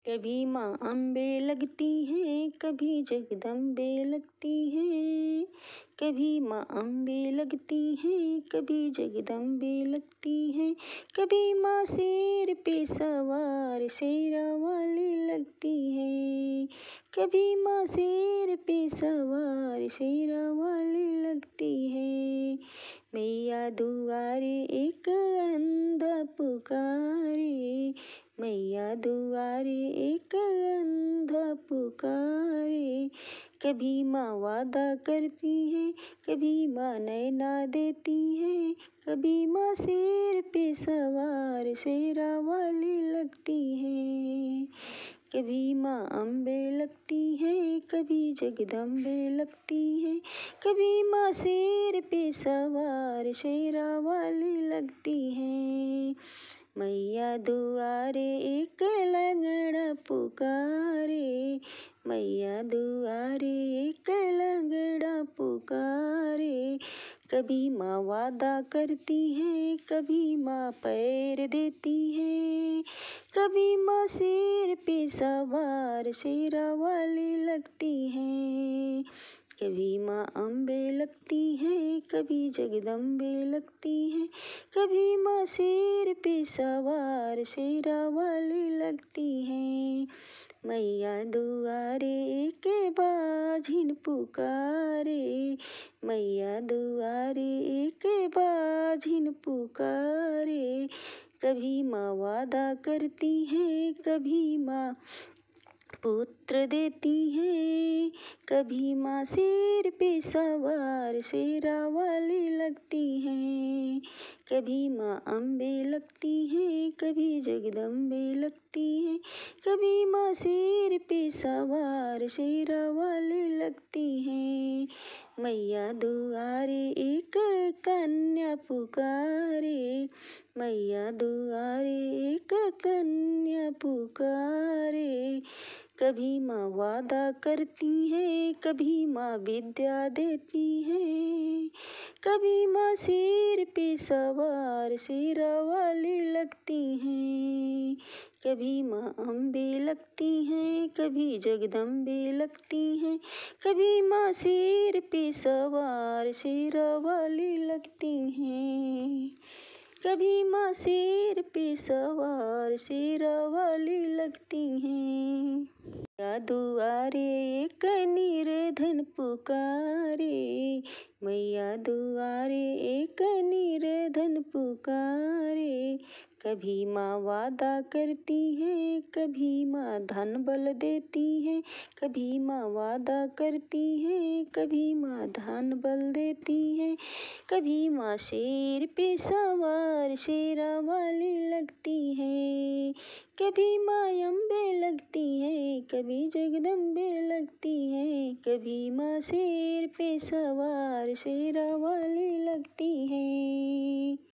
कभी माँ अम्बे लगती हैं, कभी जगदम्बे लगती हैं। कभी माँ अम्बे लगती हैं, कभी जगदम्बे लगती हैं। कभी माँ शेर पे सवार शेरा वाली लगती हैं। कभी माँ शेर पे सवार शेरा वाली लगती है। मैया दुआरे एक अंधा पुकारे, मैया दुआरे एक अंधा पुकारे। कभी माँ वादा करती है, कभी माँ नैना देती है। कभी माँ शेर पे सवार शेरा वाली लगती है। कभी माँ अम्बे लगती है, कभी जगदम्बे लगती है। कभी माँ शेर पे सवार शेरा वाली लगती है। मैया दुआरे एक लंगड़ा पुकारे, मैया दुआरे एक लंगड़ा पुकारे। कभी माँ वादा करती है, कभी माँ पैर देती है। कभी माँ शेर पे सवार शेरा वाली लगती है। कभी माँ अम्बे लगती हैं, कभी जगदम्बे लगती हैं। कभी माँ शेर पे सवार शेरा वाली लगती हैं। मैया दुआरे एक बाझिन पुकारे, मैया दुआरे एक बाझिन पुकारे। कभी माँ वादा करती है, कभी माँ पुत्र देती है। कभी माँ शेर पे सवार शेरा वाली लगती है। कभी माँ अम्बे लगती है, कभी जगदम्बे लगती है। कभी माँ शेर पे सवार शेरा वाली लगती है। मैया दुआरे एक कन्या पुकारे, मैया दुआरे एक कन्या पुकारे। कभी माँ वादा करती है, कभी माँ विद्या देती है। कभी माँ शेर पे सवार शेरा वाली लगती हैं। कभी माँ अम्बे लगती हैं, कभी जगदम्बे लगती हैं। कभी माँ शेर पे सवार शेरा वाली लगती हैं। कभी माँ शेर पे सवार शेरा वाली लगती हैं। मैया दुआरे एक निर्धन पुकारे, मैया दुआरे एक निर्धन पुकारे। कभी माँ वादा करती है, कभी माँ धन बल देती है। कभी माँ वादा करती है, कभी माँ धन बल देती है। कभी माँ शेर पे सवार शेरा वाली लगती है। कभी माँ अम्बे लगती है, कभी जगदम्बे लगती है। कभी माँ शेर पे सवार शेरा वाली लगती है।